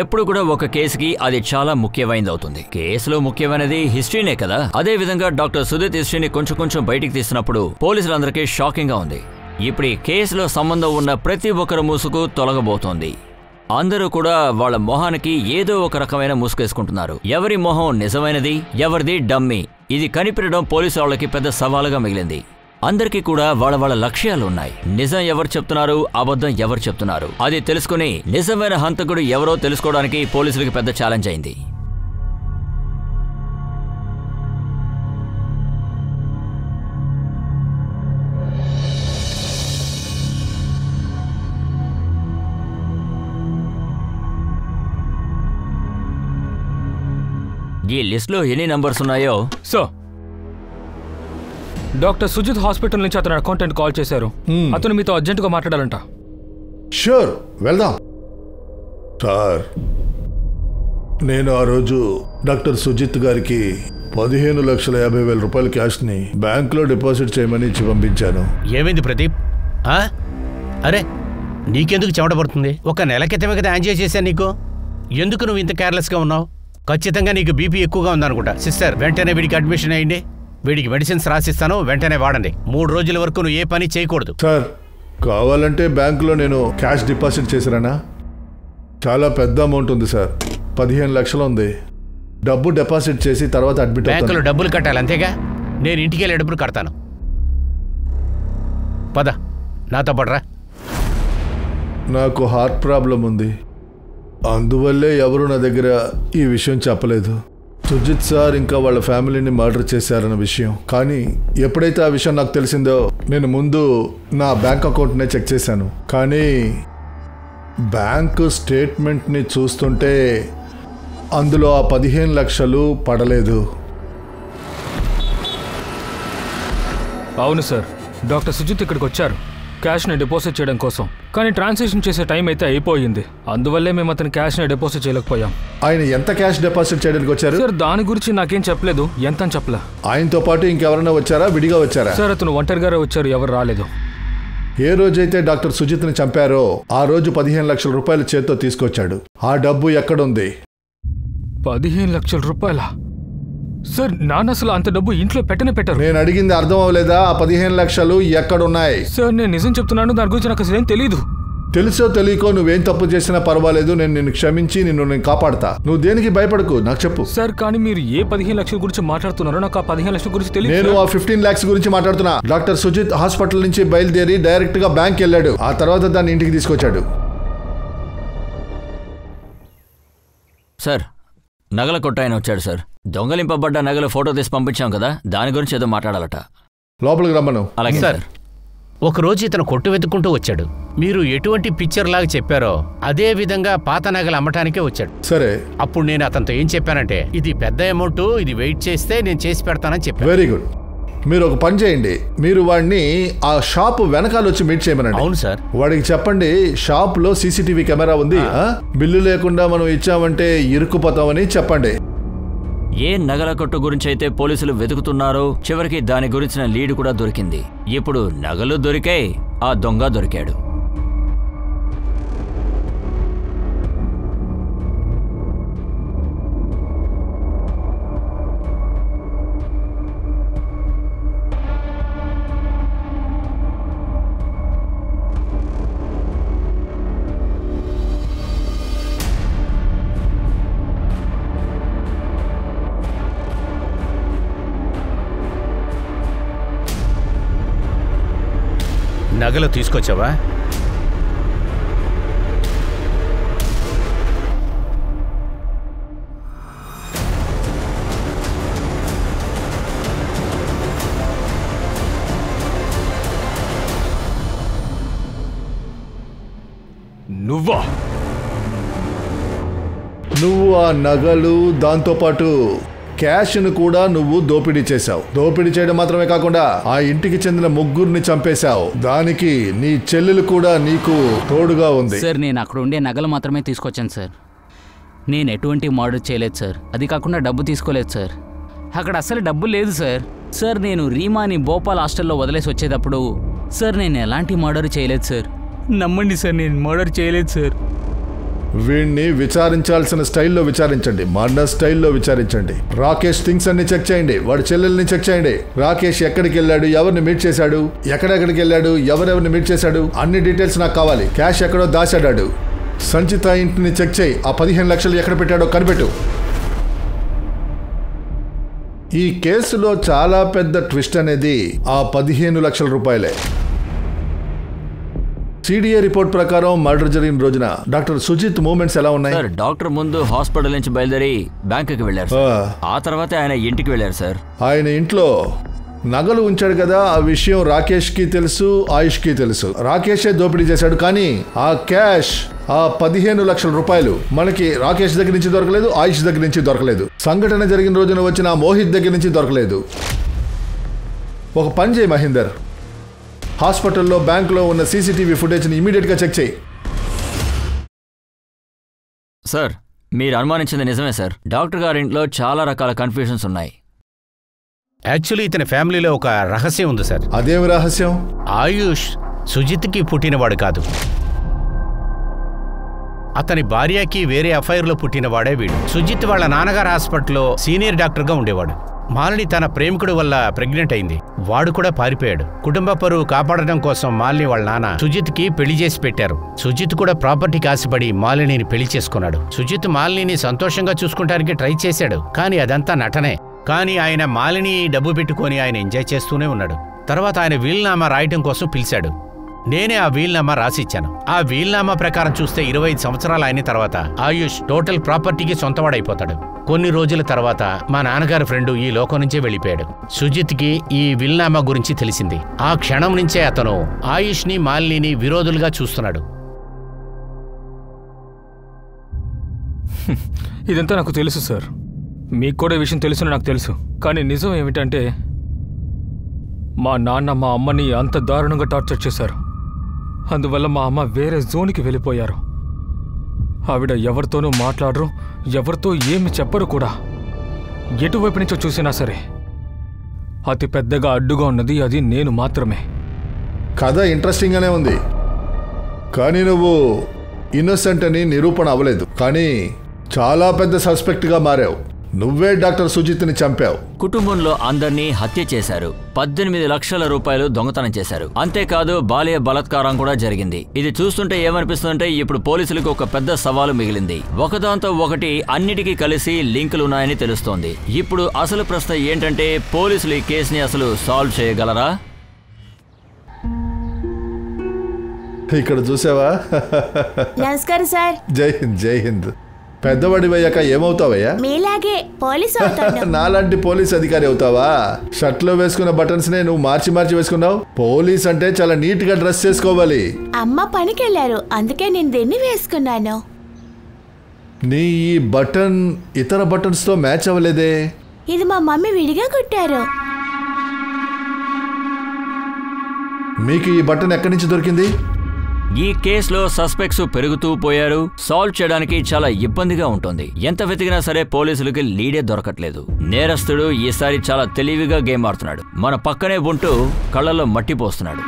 ఎప్పుడు కూడా ఒక కేసుకి అది చాలా ముఖ్యమైనది అవుతుంది. కేసులో ముఖ్యమైనది హిస్టరీనే కదా. అదే విధంగా డాక్టర్ సుజిత్ హిస్టరీని కొంచెం బయటికి తీసినప్పుడు పోలీసులందరికీ షాకింగ్ గా ఉంది. ఇప్పుడు ఈ కేసులో సంబంధం ఉన్న ప్రతి ఒక్కరి ముసుగు తొలగబోతోంది. అందరూ కూడా వాళ్ళ మొహానికి ఏదో ఒక రకమైన ముసుగేసుకుంటున్నారు. ఎవరి మొహం నిజమైనది, ఎవరిది డమ్మీ, ఇది కనిపెట్టడం పోలీసు వాళ్ళకి పెద్ద సవాలుగా మిగిలింది. అందరికీ కూడా వాళ్ళ లక్ష్యాలు ఉన్నాయి. నిజం ఎవరు చెప్తున్నారు, అబద్ధం ఎవరు చెప్తున్నారు, అది తెలుసుకుని నిజమైన హంతకుడు ఎవరో తెలుసుకోవడానికి పోలీసులకి పెద్ద ఛాలెంజ్ అయింది. ఈ లిస్ట్లో ఎన్ని నంబర్స్ ఉన్నాయో సో డాక్టర్ సుజిత్ హాస్పిటల్ నుంచి అతను అకౌంటెంట్ కాల్ చేశారు. అతను మీతో అర్జెంటుగా మాట్లాడాలంట. షూర్, వెళ్దాం. సార్, నేను ఆ రోజు డాక్టర్ సుజిత్ గారికి 15,50,000 రూపాయల క్యాష్ని బ్యాంకులో డిపాజిట్ చేయమని ఇచ్చి పంపించాను. ఏమైంది ప్రదీప్? అరే, నీకెందుకు చెమట పడుతుంది? ఒక నెల క్రితమే కదా యాంజియో చేశాను నీకు. ఎందుకు నువ్వు ఇంత కేర్లెస్గా ఉన్నావు? ఖచ్చితంగా నీకు బీపీ ఎక్కువగా ఉందనుకుంటా. సిస్టర్, వెంటనే వీడికి అడ్మిషన్ అయ్యింది. వీడికి మెడిసిన్స్ రాసిస్తాను, వెంటనే వాడండి. 3 రోజుల వరకు నువ్వు ఏ పని చేయకూడదు. సార్, కావాలంటే బ్యాంకులో నేను క్యాష్ డిపాజిట్ చేశానా? చాలా పెద్ద అమౌంట్ ఉంది సార్. 15 లక్షలు ఉంది. డబ్బు డిపాజిట్ చేసి తర్వాత అడ్మిట్ బ్యాంకులో డబ్బులు కట్టాలి, అంతేగా? నేను ఇంటికి వెళ్ళి డబ్బులు కడతాను. పద, నాతో పడరా. నాకు హార్ట్ ప్రాబ్లం ఉంది. అందువల్లే ఎవరు నా దగ్గర ఈ విషయం చెప్పలేదు. సుజిత్ సార్ ఇంకా వాళ్ళ ఫ్యామిలీని మర్డర్ చేశారన్న విషయం. కానీ ఎప్పుడైతే ఆ విషయం నాకు తెలిసిందో నేను ముందు నా బ్యాంక్ అకౌంట్నే చెక్ చేశాను. కానీ బ్యాంకు స్టేట్మెంట్ని చూస్తుంటే అందులో ఆ 15 లక్షలు పడలేదు. అవును సార్, డాక్టర్ సుజిత్ ఇక్కడికి వచ్చారు క్యాష్ని డిపాజిట్ చేయడం కోసం. కానీ ట్రాన్సాక్షన్ చేసే టైం అయితే అయిపోయింది. అందువల్లే మేము అతని క్యాష్ని డిపాజిట్ చేయలేకపోయాం. ఆయన ఎంత క్యాష్ డిపాజిట్ చేయడానికి వచ్చారు? సార్, దాని గురించి నాకేం చెప్పలేదు. ఎంత అని చెప్పలే. ఆయనతో పాటు ఇంకెవరైనా వచ్చారా, విడిగా వచ్చారా? సార్, అతను ఒంటరిగానే వచ్చారు, ఎవరు రాలేదు. ఏ రోజైతే డాక్టర్ సుజిత్ని చంపారో ఆ రోజు 15 లక్షల రూపాయలు చేత్తో తీసుకొచ్చాడు. ఆ డబ్బు ఎక్కడుంది? 15 లక్షల రూపాయల? సార్, నాన్న అసలు అంత డబ్బు ఇంట్లో పెట్టరు. నేను అడిగింది అర్థం అవ్వలేదా? ఆ 15 లక్షలు ఎక్కడున్నాయి? సార్, నేను నిజం చెప్తున్నాను, దాని గురించి నాకు అసలు ఏం తెలీదు. తెలుసో తెలియకో నువ్వేం తప్పు చేసినా పర్వాలేదు, నేను నిన్ను క్షమించి నేను కాపాడతా. నువ్వు దేనికి భయపడకు, నాకు చెప్పు. సార్, కానీ మీరు ఏ 15 లక్షల గురించి మాట్లాడుతున్నారో నాకు ఆ 15 లక్షల గురించి తెలియదు. నేను ఆ 15 lakhs గురించి మాట్లాడుతున్నా. డాక్టర్ సుజిత్ హాస్పిటల్ నుంచి బయలుదేరి డైరెక్ట్ గా బ్యాంక్ వెళ్ళాడు. ఆ తర్వాత దాన్ని ఇంటికి తీసుకొచ్చాడు. సార్, నగల కొట్టాయన వచ్చాడు సార్. దొంగలింపబడ్డ నగల ఫోటో తీసి పంపించాం కదా, దాని గురించి ఏదో మాట్లాడాలట. లోపలికి రమ్మను. అలాగే సార్. ఒకరోజు ఇతను కొట్టు వెతుక్కుంటూ వచ్చాడు. మీరు ఎటువంటి పిక్చర్ లాగా చెప్పారో అదే విధంగా పాత నగలు అమ్మటానికే వచ్చాడు. సరే, అప్పుడు నేను అతనితో ఏం చెప్పానంటే, ఇది పెద్ద అమౌంట్, ఇది వెయిట్ చేస్తే నేను చేసి పెడతానని చెప్పాను. Very good. మీరు ఒక పని చేయండి, మీరు వాడిని ఆ షాప్ వెనకాల వచ్చి మీట్ చేయమనండి. అవును సార్. వాడికి చెప్పండి షాప్ లో సీసీటీవీ కెమెరా ఉంది, బిల్లు లేకుండా మనం ఇచ్చామంటే ఇరుక్కుపోతామని చెప్పండి. ఏ నగల కొట్టు గురించి అయితే పోలీసులు వెతుకుతున్నారో చివరికి దాని గురించిన లీడ్ కూడా దొరికింది. ఇప్పుడు నగలు దొరికాయి, ఆ దొంగ దొరికాడు. నగలు తీసుకొచ్చావా? నువ్వు ఆ నగలు దాంతోపాటు క్యాష్ను కూడా నువ్వు దోపిడీ చేశావు. దోపిడీ చేయడం మాత్రమే కాకుండా ఆ ఇంటికి చెందిన ముగ్గురిని చంపేశావు. దానికి నీ చెల్లెలు కూడా నీకు తోడుగా ఉంది. సార్ నేను అక్కడ ఉండే నగలు మాత్రమే తీసుకొచ్చాను సార్. నేను ఎటువంటి మర్డర్ చేయలేదు సార్. అది కాకుండా డబ్బు తీసుకోలేదు సార్. అక్కడ అసలు డబ్బు లేదు సార్. సార్ నేను రీమాని భోపాల్ హాస్టల్లో వదిలేసి వచ్చేటప్పుడు సార్ నేను ఎలాంటి మర్డర్ చేయలేదు సార్. నమ్మండి సార్, నేను మర్డర్ చేయలేదు సార్. వీడిని విచారించాల్సిన స్టైల్లో విచారించండి, మర్డర్ స్టైల్లో విచారించండి. రాకేష్ థింగ్స్ అన్ని చెక్ చేయండి, వాడి చెల్లెల్ని చెక్ చేయండి. రాకేష్ ఎక్కడికి వెళ్ళాడు, ఎవరిని మీట్ చేశాడు, ఎక్కడెక్కడికి వెళ్ళాడు, ఎవరెవరిని మీట్ చేశాడు, అన్ని డీటెయిల్స్ నాకు కావాలి. క్యాష్ ఎక్కడో దాచాడాడు. సంచిత ఇంటిని చెక్ చేయి, ఆ 15 లక్షలు ఎక్కడ పెట్టాడో కనిపెట్టు. ఈ కేసులో చాలా పెద్ద ట్విస్ట్ అనేది ఆ 15 లక్షల రూపాయలే. సిడిఏ రిపోర్ట్ ప్రకారం మర్డర్ జరిగిన రోజున డాక్టర్ సుజిత్ మూవ్మెంట్స్ ఎలా ఉన్నాయి? సార్ డాక్టర్ ముందు హాస్పిటల్ నుంచి బయలుదేరి బ్యాంకుకి వెళ్ళారు సార్. ఆ తర్వాత ఆయన ఇంటికి వెళ్ళారు సార్. ఆయన ఇంట్లో నగలు ఉంచాడు కదా, ఆ విషయం రాకేష్ కి తెలుసు, ఆయుష్ కి తెలుసు. రాకేషే దోపిడీ చేశాడు, కానీ ఆ క్యాష్ ఆ 15 లక్షల రూపాయలు మనకి రాకేష్ దగ్గర నుంచి దొరకలేదు, ఆయుష్ దగ్గర నుంచి దొరకలేదు, సంఘటన జరిగిన రోజున వచ్చిన మోహిత్ దగ్గర నుంచి దొరకలేదు. ఒక పని చేయి మహేందర్, హాస్పిటల్లో బ్యాంకులో ఉన్న సీసీటీవీ ఫుటేజ్ని ఇమీడియట్గా చెక్ చేయి. సార్ మీరు అనుమానించింది నిజమే సార్. డాక్టర్ గారింట్లో చాలా రకాల కన్ఫ్యూషన్స్ ఉన్నాయి. యాక్చువల్లీ ఇతని ఫ్యామిలీలో ఒక రహస్యం ఉంది సార్. అదేమి రహస్యం? ఆయుష్ సుజిత్కి పుట్టినవాడు కాదు. అతని భార్యకి వేరే అఫైర్లో పుట్టినవాడే వీడు. సుజిత్ వాళ్ళ నాన్నగారు హాస్పిటల్లో సీనియర్ డాక్టర్గా ఉండేవాడు. మాలిని తన ప్రేమికుడు వల్ల ప్రెగ్నెంట్ అయింది. వాడు కూడా పారిపోయాడు. కుటుంబ పరువు కాపాడడం కోసం మాలిని వాళ్ళ నాన్న సుజిత్కి పెళ్లి చేసి పెట్టారు. సుజిత్ కూడా ప్రాపర్టీకి ఆశపడి మాలినిని పెళ్లి చేసుకున్నాడు. సుజిత్ మాలినిని సంతోషంగా చూసుకుంటానికి ట్రై చేశాడు, కానీ అదంతా నటనే. కానీ ఆయన మాలిని డబ్బు పెట్టుకొని ఆయన ఎంజాయ్ చేస్తూనే ఉన్నాడు. తర్వాత ఆయన వీల్నామా రాయటం కోసం పిలిచాడు. నేనే ఆ వీల్నామా రాసిచ్చాను. ఆ వీల్నామా ప్రకారం చూస్తే 25 సంవత్సరాలు అయిన తర్వాత ఆయుష్ టోటల్ ప్రాపర్టీకి సొంతవాడైపోతాడు. కొన్ని రోజుల తర్వాత మా నాన్నగారి ఫ్రెండ్ ఈ లోకం నుంచే వెళ్ళిపోయాడు. సుజిత్కి ఈ వీల్నామా గురించి తెలిసింది. ఆ క్షణం నుంచే అతను ఆయుష్ని మాలిని విరోధులుగా చూస్తున్నాడు. ఇదంతా నాకు తెలుసు సార్. మీకు కూడా ఈ విషయం తెలుసుని నాకు తెలుసు. కానీ నిజం ఏమిటంటే మా నాన్న మా అమ్మని అంత దారుణంగా టార్చర్ చేశారు. అందువల్ల మా అమ్మ వేరే జోన్కి వెళ్ళిపోయారు. ఆవిడ ఎవరితోనూ మాట్లాడరు, ఎవరితో ఏమి చెప్పరు కూడా. ఎటువైపు నుంచో చూసినా సరే అతి పెద్దగా అడ్డుగా ఉన్నది అది నేను మాత్రమే. కథ ఇంట్రెస్టింగ్గానే ఉంది, కానీ నువ్వు ఇన్నోసెంట్ అని నిరూపణ అవ్వలేదు. కానీ చాలా పెద్ద సస్పెక్ట్గా మారావు. నువ్వే డాక్టర్ సుజిత్ని చంపావు. కుటుంబంలో అందర్నీ హత్య చేశారు. 18 లక్షల రూపాయలు దొంగతనం చేశారు. అంతేకాదు బాల్య బలాత్కారం కూడా జరిగింది. ఇది చూస్తుంటే ఏమనిపిస్తుందంటే ఇప్పుడు పోలీసులకు ఒక పెద్ద సవాలు మిగిలింది. ఒకదాంతో ఒకటి అన్నిటికీ కలిసి లింకులున్నాయని తెలుస్తోంది. ఇప్పుడు అసలు ప్రశ్న ఏంటంటే పోలీసులు ఈ కేసుని అసలు సాల్వ్ చేయగలరా? ఇక్కడ చూసావా? నమస్కారం సార్. జై హింద్, జై హింద్. పెద్దవాడివయ్యాక ఏమవుతావయ్యా? మీలాగే పోలీస్ అవుతాను. నాలాంటి పోలీస్ అధికారి అవుతావా? షర్ట్లో వేసుకున్న బటన్స్ నే నువ్వు మార్చి మార్చి వేసుకున్నావు. పోలీస్ అంటే చాలా నీట్ గా డ్రెస్ చేసుకోవాలి. అమ్మ పనికి వెళ్ళారు, అందుకే నేను దీన్ని వేసుకున్నాను. నీ ఈ బటన్ ఇతర బటన్స్ తో మ్యాచ్ అవ్వలేదే. ఇది మా మమ్మీ విడిగా కుట్టారు. మీకు ఈ బటన్ ఎక్కడి నుంచి దొరికింది? ఈ కేసులో సస్పెక్ట్స్ పెరుగుతూ పోయారు. సాల్వ్ చేయడానికి చాలా ఇబ్బందిగా ఉంటుంది. ఎంత వెతికినా సరే పోలీసులకి లీడే దొరకట్లేదు. నేరస్తుడు ఈసారి చాలా తెలివిగా గేమ్ ఆడుతున్నాడు. మన పక్కనే ఉంటూ కళ్ళలో మట్టి పోస్తున్నాడు.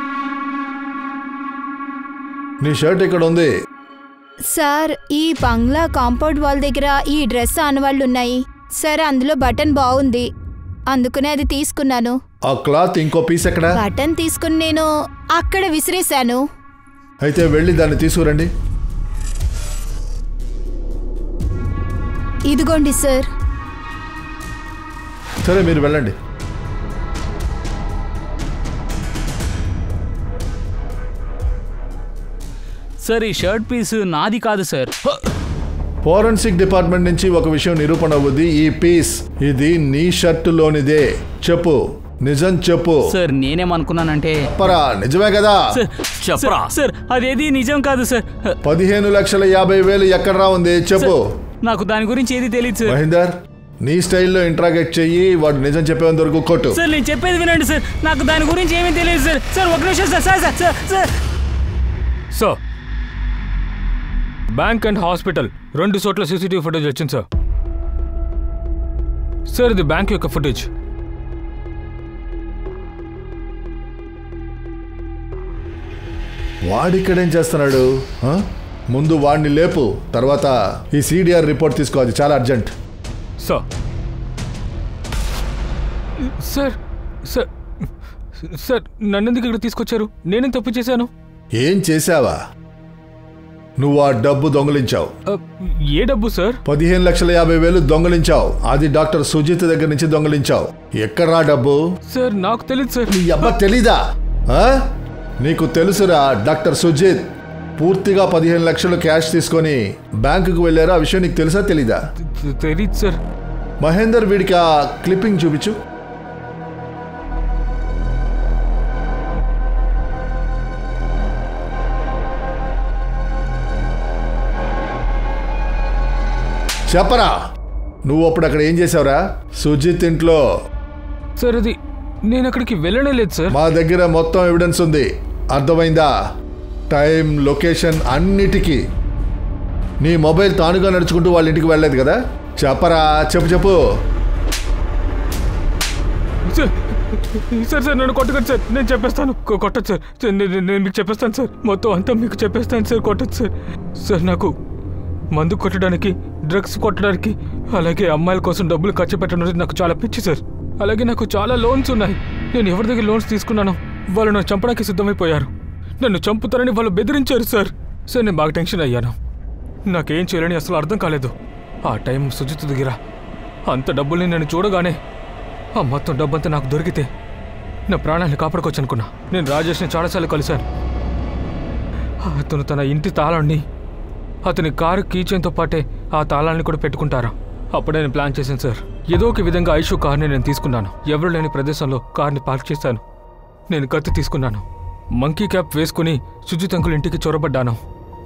నీ షర్ట్ ఇక్కడ ఉంది సార్. ఈ బంగ్లా కాంపౌండ్ వాల్ దగ్గర ఈ డ్రెస్ ఆనవాళ్ళు ఉన్నాయి సార్. అందులో బటన్ బాగుంది, అందుకనే అది తీసుకున్నాను. ఆ క్లాత్ ఇంకో పీస్ ఎక్కడ? బటన్ తీసుకుని నేను అక్కడ విసిరేశాను. అయితే వెళ్ళి దాన్ని తీసుకురండి. ఇదిగోండి సార్. సరే మీరు వెళ్ళండి. సార్ ఈ షర్ట్ పీస్ నాది కాదు సార్. ఫోరెన్సిక్ డిపార్ట్మెంట్ నుంచి ఒక విషయం నిరూపణ అవుద్ది. ఈ పీస్ ఇది నీ షర్టులోనిదే. చెప్పు, నిజం చెప్పు. సార్ నేనేమనుకున్నానంటే పరా నిజమే కదా? చెప్పరా? సార్ అదేది నిజం కాదు సార్. 15,50,000 ఎక్కడరా ఉంది చెప్పు. నాకు దాని గురించి ఏది తెలియదు సార్. మహేందర్ నీ స్టైల్లో ఇంట్రాగేట్ చెయ్యి, వాడు నిజం చెప్పేంత వరకు కొట్టు. సార్ నేను చెప్పేది వినండి సార్, నాకు దాని గురించి ఏమీ తెలియదు సార్. సార్ ఒక నిమిషం sir. Sir sir sir sir sir bank and hospital 2 చోట్ల సీసీటీవీ ఫుటేజ్ వచ్చింది సార్. సార్ ఇది బ్యాంక్ యొక్క ఫుటేజ్. వాడిక్కడేం చేస్తున్నాడు? ముందు వాడిని లేపు, తర్వాత ఈ సిడిఆర్ రిపోర్ట్ తీసుకో, అది చాలా urgent. Sir sir sir sir నన్ను ఎందుకు ఇక్కడ తీసుకొచ్చారు? నేనేం తప్పు చేశాను? ఏం చేశావా? నువ్వు ఆ డబ్బు దొంగలించావు. ఏ డబ్బు సార్? 15,50,000 దొంగలించావు. అది డాక్టర్ సుజిత్ దగ్గర నుంచి దొంగలించావు. ఎక్కడ్రా డబ్బు? సార్ నాకు తెలియదు సార్. నీ అబ్బా తెలీదా? నీకు తెలుసురా, డాక్టర్ సుజిత్ పూర్తిగా 15 లక్షలు క్యాష్ తీసుకొని బ్యాంకుకు వెళ్ళారు. ఆ విషయం నీకు తెలుసా తెలీదా? తెలీదు సార్. మహేందర్ వీడికి ఆ క్లిప్పింగ్ చూపించు. చెప్పరా, నువ్వు అప్పుడు అక్కడ ఏం చేసావురా? సుజిత్ ఇంట్లో. సార్ అది నేను అక్కడికి వెళ్ళనే లేదు సార్. మా దగ్గర మొత్తం ఎవిడెన్స్ ఉంది, అర్థమైందా? టైం, లొకేషన్ అన్నిటికీ. నీ మొబైల్ తానుగా నడుచుకుంటూ వాళ్ళ ఇంటికి వెళ్ళలేదు కదా? చెప్పరా, చెప్పు. సార్ సార్ నన్ను కొట్టకండి సార్, నేను చెప్పేస్తాను. కొట్టదు సార్, నేను మీకు చెప్పేస్తాను సార్, మొత్తం అంతా మీకు చెప్పేస్తాను సార్. కొట్టదు సార్. సార్ నాకు మందు కొట్టడానికి, డ్రగ్స్ కొట్టడానికి, అలాగే అమ్మాయిల కోసం డబ్బులు ఖర్చు పెట్టడం నాకు చాలా పిచ్చి సార్. అలాగే నాకు చాలా లోన్స్ ఉన్నాయి. నేను ఎవరి దగ్గర లోన్స్ తీసుకున్నానో వాళ్ళు నన్ను చంపడానికి సిద్ధమైపోయారు. నన్ను చంపుతారని వాళ్ళు బెదిరించారు సార్. సార్ నేను బాగా టెన్షన్ అయ్యాను. నాకేం చేయాలని అసలు అర్థం కాలేదు. ఆ టైం సుజిత్ దగ్గర అంత డబ్బుల్ని నేను చూడగానే ఆ మొత్తం డబ్బంతా నాకు దొరికితే నా ప్రాణాన్ని కాపాడుకోవచ్చు అనుకున్నా. నేను రాజేష్ని చాలాసార్లు కలిశాను. అతను తన ఇంటి తాళాన్ని, అతని కారు కీచైన్తో పాటే ఆ తాళాన్ని కూడా పెట్టుకుంటారా? అప్పుడే నేను ప్లాన్ చేశాను సార్. ఏదో ఒక విధంగా ఐషు కార్ని నేను తీసుకున్నాను. ఎవరు లేని ప్రదేశంలో కార్ని పార్క్ చేశాను. నేను కత్తి తీసుకున్నాను. మంకీ క్యాప్ వేసుకుని సుజిత్ అంకుల్ ఇంటికి చొరబడ్డాను.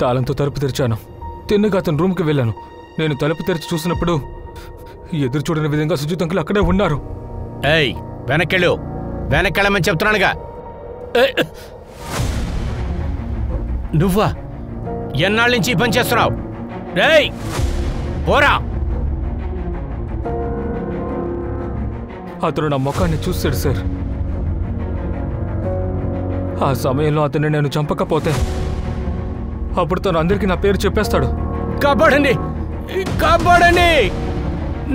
తాళంతో తలుపు తెరిచాను. తిన్నగా అతని రూమ్కి వెళ్ళాను. నేను తలుపు తెరిచి చూసినప్పుడు ఎదురు చూడని విధంగా సుజిత్ అంకుల్ అక్కడే ఉన్నారు. ఏయ్ వెనక్కెళ్ళమని చెప్తున్నానుగా. నువ్వా ఎన్నాళ్ళ నుంచి పని చేస్తున్నావు? రేయ్ పోరా. అతను నా ముఖాన్ని చూశాడు సార్. ఆ సమయంలో అతన్ని నేను చంపకపోతే అప్పుడు తను అందరికీ నా పేరు చెప్పేస్తాడు. కాపాడండి,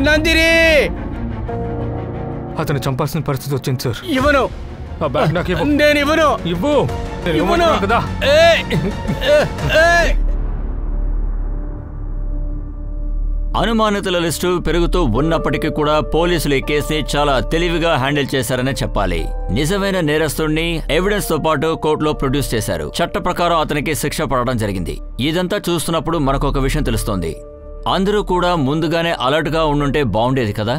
నందిని. అతను చంపాల్సిన పరిస్థితి వచ్చింది సార్. ఇవ్వను. ఆ బ్యాగ్ నాకు ఇవ్వు. నేను ఇవ్వను. ఇవ్వను కదా. అనుమానితుల లిస్టు పెరుగుతూ ఉన్నప్పటికీ కూడా పోలీసులు ఈ కేసుని చాలా తెలివిగా హ్యాండిల్ చేశారనే చెప్పాలి. నిజమైన నేరస్తుడిని ఎవిడెన్స్ తో పాటు కోర్టులో ప్రొడ్యూస్ చేశారు. చట్ట ప్రకారం అతనికి శిక్ష పడడం జరిగింది. ఇదంతా చూస్తున్నప్పుడు మనకొక విషయం తెలుస్తోంది. అందరూ కూడా ముందుగానే అలర్ట్ గా ఉండుంటే బాగుండేది కదా.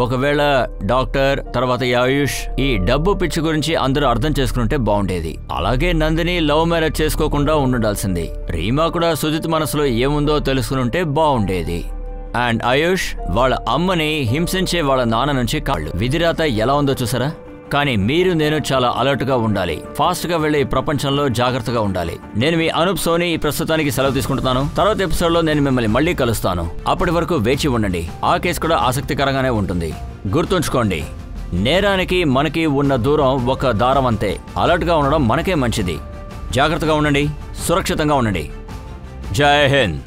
ఒకవేళ డాక్టర్ తర్వాత ఆయుష్ ఈ డబ్బు పిచ్చి గురించి అందరూ అర్థం చేసుకుంటే బాగుండేది. అలాగే నందిని లవ్ మ్యారేజ్ చేసుకోకుండా ఉండాల్సింది. రీమా కూడా సుజిత్ మనసులో ఏముందో తెలుసుకుంటే బాగుండేది. అండ్ ఆయుష్ వాళ్ళ అమ్మని హింసించే వాళ్ళ నాన్న నుంచి కాళ్ళు. విధిరాత ఎలా ఉందో చూసారా? కానీ మీరు నేను చాలా అలర్ట్ గా ఉండాలి. ఫాస్ట్ గా వెళ్లే ఈ ప్రపంచంలో జాగ్రత్తగా ఉండాలి. నేను మీ అనూప్ సోని ఈ ప్రస్తుతానికి సెలవు తీసుకుంటున్నాను. తర్వాత ఎపిసోడ్ లో నేను మిమ్మల్ని మళ్ళీ కలుస్తాను. అప్పటి వరకు వేచి ఉండండి. ఆ కేసు కూడా ఆసక్తికరంగానే ఉంటుంది. గుర్తుంచుకోండి, నేరానికి మనకి ఉన్న దూరం ఒక దారం అంతే. అలర్ట్ గా ఉండడం మనకే మంచిది. జాగ్రత్తగా ఉండండి, సురక్షితంగా ఉండండి. జై హింద్.